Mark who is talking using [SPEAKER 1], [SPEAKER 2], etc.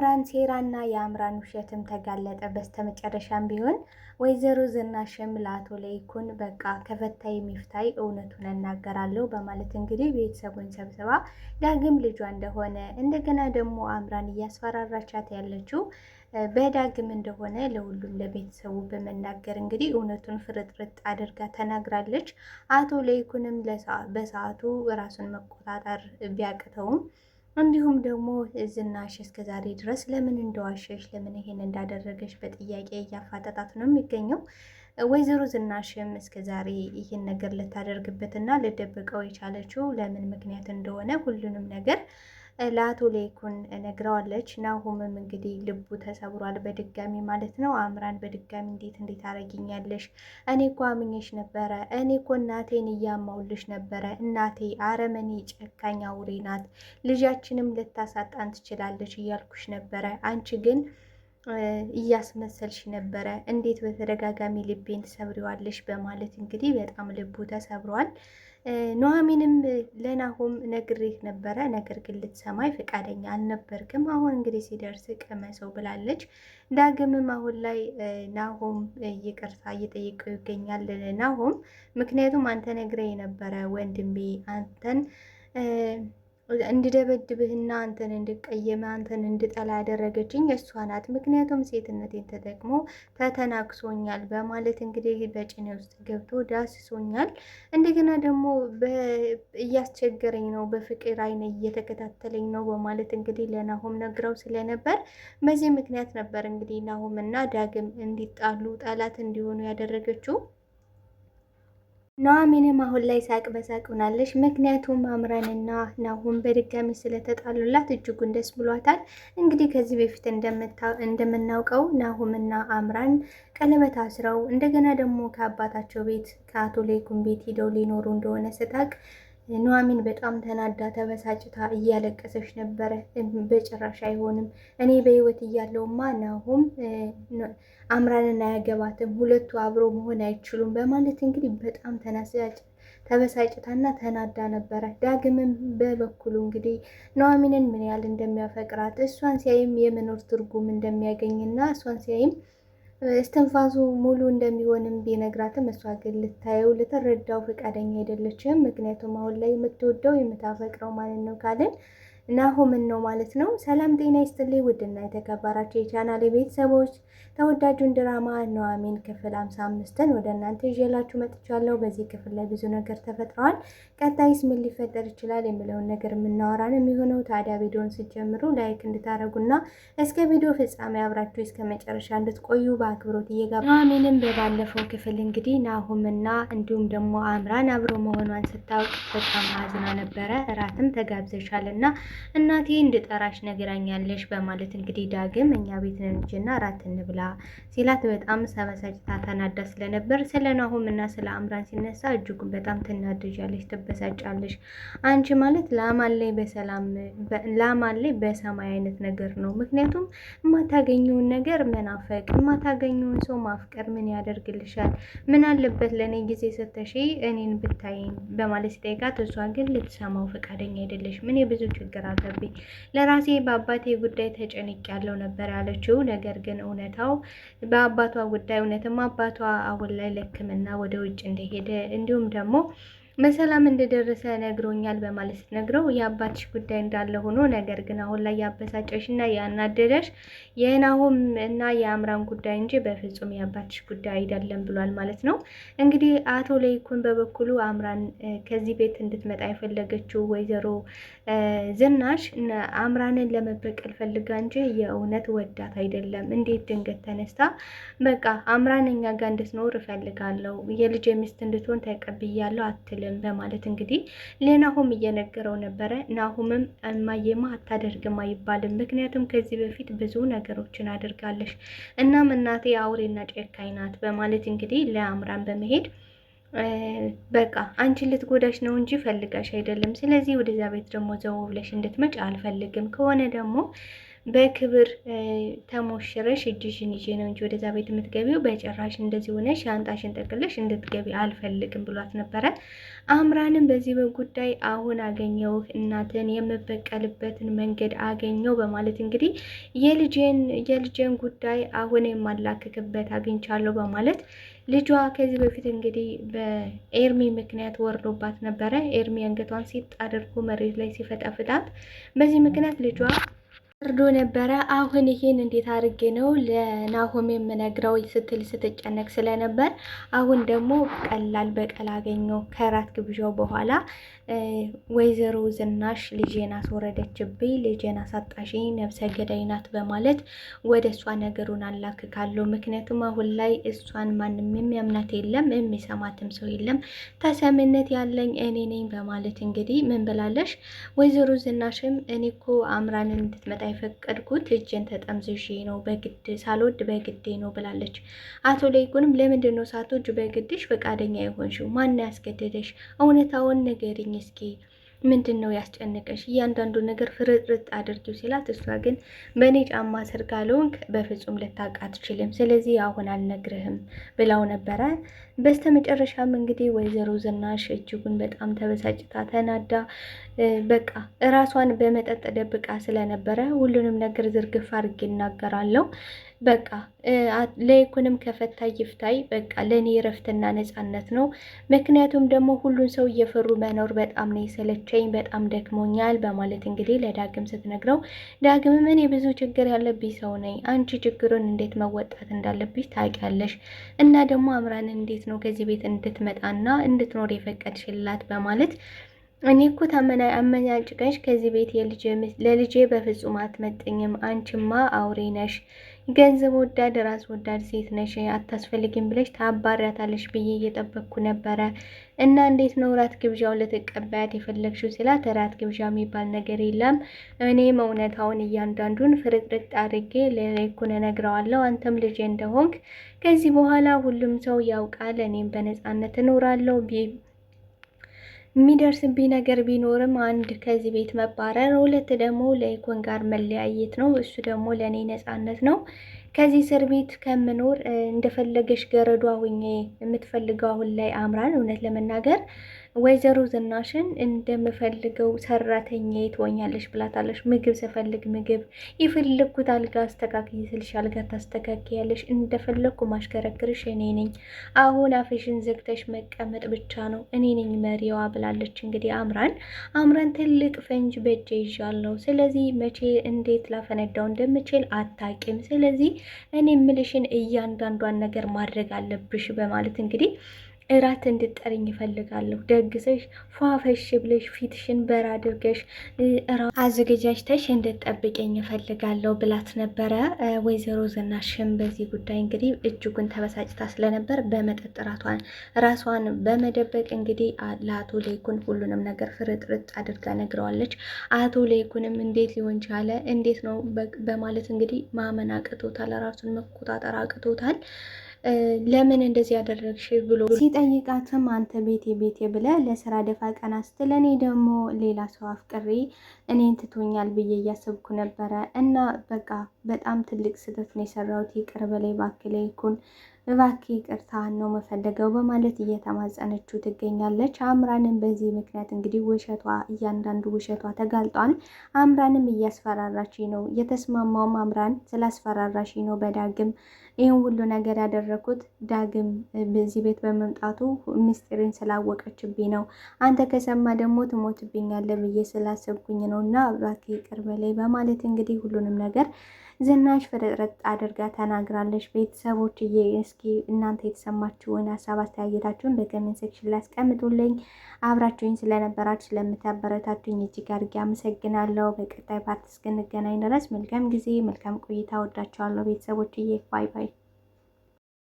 [SPEAKER 1] የአምራን ሴራና የአምራን ውሸትም ተጋለጠ። በስተመጨረሻም ቢሆን ወይዘሮ ዝናሽም ለአቶ ለይኩን በቃ ከፈታይ የሚፍታይ እውነቱን እናገራለሁ በማለት እንግዲህ ቤተሰቡን ሰብስባ ዳግም ልጇ እንደሆነ እንደገና ደግሞ አምራን እያስፈራራቻት ያለችው በዳግም እንደሆነ ለሁሉም ለቤተሰቡ በመናገር እንግዲህ እውነቱን ፍርጥርጥ አድርጋ ተናግራለች። አቶ ለይኩንም በሰዓቱ ራሱን መቆጣጠር ቢያቅተውም እንዲሁም ደግሞ ዝናሽ እስከዛሬ ድረስ ለምን እንደዋሸሽ ለምን ይሄን እንዳደረገች በጥያቄ እያፋጠጣት ነው የሚገኘው። ወይዘሮ ዝናሽም እስከዛሬ ይህን ነገር ልታደርግበትና ልደብቀው የቻለችው ለምን ምክንያት እንደሆነ ሁሉንም ነገር ለአቶ ለይኩን ነግረዋለች። ናሁምም እንግዲህ ልቡ ተሰብሯል በድጋሚ ማለት ነው። አምራን በድጋሚ እንዴት አረጊኛለሽ? እኔ እኮ አምኜሽ ነበረ። እኔ እኮ እናቴን እያማውልሽ ነበረ። እናቴ አረመኔ ጨካኝ አውሬ ናት። ልጃችንም ልታሳጣን ትችላለች እያልኩሽ ነበረ። አንቺ ግን እያስመሰልሽ ነበረ። እንዴት በተደጋጋሚ ልቤን ትሰብሪዋለሽ? በማለት እንግዲህ በጣም ልቡ ተሰብሯል። ኑሐሚንም ለናሆም ነግሬህ ነበረ፣ ነገር ግን ልትሰማኝ ፈቃደኛ አልነበርክም። አሁን እንግዲህ ሲደርስ ቅመሰው ብላለች። ዳግምም አሁን ላይ ናሆም ይቅርታ እየጠየቀው ይገኛል። ናሆም ምክንያቱም አንተ ነግረህ ነበረ ወንድሜ አንተን እንድደበድብህና አንተን እንድቀየመ አንተን እንድጠላ ያደረገችኝ እሷ ናት። ምክንያቱም ሴትነቴን ተጠቅሞ ተተናክሶኛል በማለት እንግዲህ በጭኔ ውስጥ ገብቶ ዳስሶኛል። እንደገና ደግሞ እያስቸገረኝ ነው፣ በፍቅር አይነ እየተከታተለኝ ነው በማለት እንግዲህ ለናሆም ነግረው ስለነበር በዚህ ምክንያት ነበር እንግዲህ ናሆም እና ዳግም እንዲጣሉ ጠላት እንዲሆኑ ያደረገችው። ኑሐሚንም አሁን ላይ ሳቅ በሳቅ ሆናለች። ምክንያቱም አምራንና ናሆም በድጋሚ ስለተጣሉላት እጅጉን ደስ ብሏታል። እንግዲህ ከዚህ በፊት እንደምናውቀው ናሆምና አምራን ቀለበት አስረው እንደገና ደግሞ ከአባታቸው ቤት ከአቶ ለይኩን ቤት ሂደው ሊኖሩ እንደሆነ ስታቅ ኑሐሚን በጣም ተናዳ ተበሳጭታ እያለቀሰች ነበረ። በጭራሽ አይሆንም፣ እኔ በህይወት እያለውማ ናሆም አምራንን አያገባትም፣ ሁለቱ አብሮ መሆን አይችሉም በማለት እንግዲህ በጣም ተበሳጭታና ተናዳ ነበረ። ዳግምም በበኩሉ እንግዲህ ኑሐሚንን ምን ያህል እንደሚያፈቅራት እሷን ሲያይም የመኖር ትርጉም እንደሚያገኝና እሷን ሲያይም እስትንፋሱ ሙሉ እንደሚሆንም ቢነግራትም እሷ ግን ልታየው ልትረዳው ፈቃደኛ አይደለችም። ምክንያቱም አሁን ላይ የምትወደው የምታፈቅረው ማለት ነው ካልን ናሆምን ነው ማለት ነው። ሰላም ጤና ይስጥልኝ ውድና የተከበራችሁ የቻናሌ ቤተሰቦች ተወዳጁን ድራማ ኑሐሚን ክፍል 55ን ወደ እናንተ ይዤላችሁ መጥቻለሁ። በዚህ ክፍል ላይ ብዙ ነገር ተፈጥረዋል። ቀጣይስ ምን ሊፈጠር ይችላል የሚለውን ነገር የምናወራ ነው የሚሆነው። ታዲያ ቪዲዮን ስትጀምሩ ላይክ እንድታደርጉና እስከ ቪዲዮ ፍጻሜ አብራችሁ እስከ መጨረሻ እንድትቆዩ በአክብሮት እየጋበዝኩ ኑሐሚንም በባለፈው ክፍል እንግዲህ ናሆምና እንዲሁም ደግሞ አምራን አብሮ መሆኗን ስታውቅ በጣም አዝና ነበረ። እራትም ተጋብዘሻልና እናቴ እንድጠራሽ ነግራኛለሽ በማለት እንግዲህ ዳግም እኛ ቤት ነንጅና እራት እንብላ ሲላት በጣም ሰበሳጭታ ተናዳ ስለነበር ስለ ናሆም እና ስለ አምራን ሲነሳ እጅጉን በጣም ትናደጃለሽ፣ ትበሳጫለሽ። አንቺ ማለት ላማለይ በሰላም ላማለይ በሰማይ አይነት ነገር ነው። ምክንያቱም የማታገኘውን ነገር መናፈቅ፣ የማታገኘውን ሰው ማፍቀር ምን ያደርግልሻል? ምን አለበት ለእኔ ጊዜ ሰተሽ እኔን ብታይኝ በማለት ሲጠይቃት እሷ ግን ልትሰማው ፈቃደኛ አይደለሽ። ምን ብዙ ችግር አለብኝ ለራሴ በአባቴ ጉዳይ ተጨንቅ ያለው ነበር ያለችው። ነገር ግን እውነታው በአባቷ ጉዳይ እውነትም አባቷ አሁን ላይ ለሕክምና ወደ ውጭ እንደሄደ እንዲሁም ደግሞ በሰላም እንደደረሰ ነግሮኛል በማለት ስትነግረው የአባትሽ ጉዳይ እንዳለ ሆኖ ነገር ግን አሁን ላይ ያበሳጨሽ እና ያናደደሽ የናሆም እና የአምራን ጉዳይ እንጂ በፍጹም የአባትሽ ጉዳይ አይደለም ብሏል ማለት ነው። እንግዲህ አቶ ለይኩን በበኩሉ አምራን ከዚህ ቤት እንድትመጣ የፈለገችው ወይዘሮ ዝናሽ አምራንን ለመበቀል ፈልጋ እንጂ የእውነት ወዳት አይደለም። እንዴት ድንገት ተነስታ በቃ አምራን እኛ ጋር እንድትኖር እፈልጋለሁ የልጅ ሚስት እንድትሆን ተቀብያለሁ አትልም በማለት እንግዲህ ለናሆም እየነገረው ነበረ። ናሆምም እማዬማ አታደርግም አይባልም፣ ምክንያቱም ከዚህ በፊት ብዙ ነገሮችን አድርጋለሽ፣ እናም እናቴ አውሬና ጨካኝ ናት በማለት እንግዲህ ለአምራን በመሄድ በቃ አንቺን ልትጎዳሽ ነው እንጂ ፈልጋሽ አይደለም። ስለዚህ ወደዛ ቤት ደግሞ ዘው ብለሽ እንድትመጭ አልፈልግም፣ ከሆነ ደግሞ በክብር ተሞሽረሽ እጅሽን ይዤ ነው እንጂ ወደዛ ቤት የምትገቢው በጭራሽ እንደዚህ ሆነሽ ሻንጣሽን ጠቅለሽ እንድትገቢ አልፈልግም ብሏት ነበረ። አምራንም በዚህ በጉዳይ አሁን አገኘው እናትን የምበቀልበትን መንገድ አገኘው በማለት እንግዲህ የልጄን ጉዳይ አሁን የማላክክበት አግኝቻለሁ በማለት ልጇ ከዚህ በፊት እንግዲህ በኤርሚ ምክንያት ወርዶባት ነበረ። ኤርሚ አንገቷን ሲጥ አድርጎ መሬት ላይ ሲፈጠፍጣት በዚህ ምክንያት ልጇ ወርዶ ነበረ። አሁን ይሄን እንዴት አድርጌ ነው ለናሆም የምነግረው ስትል ስትጨነቅ ስለነበር አሁን ደግሞ ቀላል በቀል አገኘው። ከራት ግብዣው በኋላ ወይዘሮ ዝናሽ ልጄን አስወረደችብኝ፣ ልጄን አሳጣሽኝ፣ ነብሰ ገዳይ ናት በማለት ወደ እሷ ነገሩን አላክካለሁ። ምክንያቱም አሁን ላይ እሷን ማንም የሚያምናት የለም፣ የሚሰማትም ሰው የለም፣ ተሰሚነት ያለኝ እኔ ነኝ በማለት እንግዲህ ምን ብላለሽ ወይዘሮ ዝናሽም እኔ እኮ አምራንን እንድትመጣ የፈቀድኩት እጄን ተጠምዝዤ ነው፣ በግድ ሳልወድ በግዴ ነው ብላለች። አቶ ለይኩንም ለምንድን ነው ሳትወጂ በግድሽ ፈቃደኛ የሆንሽው? ማን ያስገደደሽ? እውነታውን ንገሪኝ እስኪ ምንድን ነው ያስጨነቀሽ? እያንዳንዱ ነገር ፍርጥርጥ አድርጊው ሲላት፣ እሷ ግን በእኔ ጫማ ስር ካልሆንክ በፍጹም ልታውቅ አትችልም፣ ስለዚህ አሁን አልነግርህም ብላው ነበረ። በስተ መጨረሻም እንግዲህ ወይዘሮ ዝናሽ እጅጉን በጣም ተበሳጭታ ተናዳ በቃ እራሷን በመጠጥ ደብቃ ስለነበረ ሁሉንም ነገር ዝርግፍ አድርጌ እናገራለሁ፣ በቃ ለይኩንም ከፈታይ ይፍታይ፣ በቃ ለእኔ እረፍትና ነጻነት ነው። ምክንያቱም ደግሞ ሁሉን ሰው እየፈሩ መኖር በጣም ነው የሰለቸኝ፣ በጣም ደክሞኛል በማለት እንግዲህ ለዳግም ስትነግረው፣ ዳግምም እኔ ብዙ ችግር ያለብኝ ሰው ነኝ፣ አንቺ ችግሩን እንዴት መወጣት እንዳለብሽ ታውቂያለሽ፣ እና ደግሞ አምራን እንዴት ነው ከዚህ ቤት እንድትመጣና እንድትኖር የፈቀድሽላት በማለት እኔ እኮ አመናጭቀሽ ከዚህ ቤት ለልጄ በፍጹም አትመጥኝም፣ አንቺማ አውሬ ነሽ፣ ገንዘብ ወዳድ ራስ ወዳድ ሴት ነሽ፣ አታስፈልጊም ብለሽ ታባሪያታለሽ ብዬ እየጠበቅኩ ነበረ እና እንዴት ነው ራት ግብዣው ልትቀበያት የፈለግሽው ሲላት፣ ራት ግብዣ የሚባል ነገር የለም፣ እኔም እውነታውን እያንዳንዱን ፍርጥርጥ አድርጌ ለይኩን እነግረዋለሁ፣ አንተም ልጄ እንደሆንክ ከዚህ በኋላ ሁሉም ሰው ያውቃል፣ እኔም በነፃነት እኖራለሁ፣ የሚደርስብኝ ነገር ቢኖርም አንድ ከዚህ ቤት መባረር፣ ሁለት ደግሞ ለይኩን ጋር መለያየት ነው። እሱ ደግሞ ለእኔ ነፃነት ነው። ከዚህ እስር ቤት ከምኖር እንደፈለገሽ ገረዷ ሁኜ የምትፈልገው አሁን ላይ አምራን እውነት ለመናገር ወይዘሮ ዝናሽን እንደምፈልገው ሰራተኛ ትሆኛለሽ ብላታለሽ። ምግብ ስፈልግ ምግብ፣ የፈለግኩት አልጋ አስተካክይ ስልሽ አልጋ ታስተካክያለሽ፣ እንደፈለግኩ ማሽከረክርሽ እኔ ነኝ። አሁን አፍሽን ዘግተሽ መቀመጥ ብቻ ነው፣ እኔ ነኝ መሪዋ ብላለች። እንግዲህ አምራን ትልቅ ፈንጅ በእጄ ይዣለሁ፣ ስለዚህ መቼ እንዴት ላፈነዳው እንደምችል አታቂም፣ ስለዚህ እኔ ምልሽን እያንዳንዷን ነገር ማድረግ አለብሽ በማለት እንግዲህ እራት እንድጠርኝ ይፈልጋለሁ። ደግሰሽ ፏፈሽ ብለሽ ፊትሽን በር አድርገሽ አዘገጃጅተሽ እንድጠብቀኝ ይፈልጋለሁ ብላት ነበረ። ወይዘሮ ዝናሽም በዚህ ጉዳይ እንግዲህ እጅጉን ተበሳጭታ ስለነበር በመጠጥ ራሷን በመደበቅ እንግዲህ ለአቶ ለይኩን ሁሉንም ነገር ፍርጥርጥ አድርጋ ነግረዋለች። አቶ ለይኩንም እንዴት ሊሆን ቻለ እንዴት ነው በማለት እንግዲህ ማመን አቅቶታል፣ ራሱን መቆጣጠር አቅቶታል። ለምን እንደዚህ ያደረግሽ ብሎ ሲጠይቃትም አንተ ቤቴ ብለ ለስራ ደፋ ቀና ስትል እኔ ደግሞ ሌላ ሰው አፍቅሬ እኔን ትቶኛል ብዬ እያሰብኩ ነበረ እና በቃ በጣም ትልቅ ስህተት ነው የሰራሁት፣ ይቅር በላይ እባክህ ለይኩን እባክህ ይቅርታ ነው መፈለገው በማለት እየተማጸነችው ትገኛለች። አምራንም በዚህ ምክንያት እንግዲህ እያንዳንዱ ውሸቷ ተጋልጧል። አምራንም እያስፈራራች ነው፣ የተስማማውም አምራን ስላስፈራራሽ ነው በዳግም ይህን ሁሉ ነገር ያደረኩት ዳግም በዚህ ቤት በመምጣቱ ምስጢርን ስላወቀችብኝ ነው፣ አንተ ከሰማ ደግሞ ትሞትብኛለህ ብዬ ስላሰብኩኝ ነው እና እባክህ ይቅር በላይ በማለት እንግዲህ ሁሉንም ነገር ዝናሽ ፍርጥርጥ አድርጋ ተናግራለች። ቤተሰቦችዬ እስኪ እናንተ የተሰማችሁን ሀሳብ አስተያየታችሁን በኮሜንት ሴክሽን ላይ አስቀምጡልኝ። አብራችሁኝ ስለነበራችሁ ስለምታበረታቱኝ እጅግ አድርጌ አመሰግናለሁ። በቀጣይ ፓርት እስክንገናኝ ድረስ መልካም ጊዜ፣ መልካም ቆይታ። ወዳችኋለሁ ቤተሰቦችዬ። ባይ ባይ።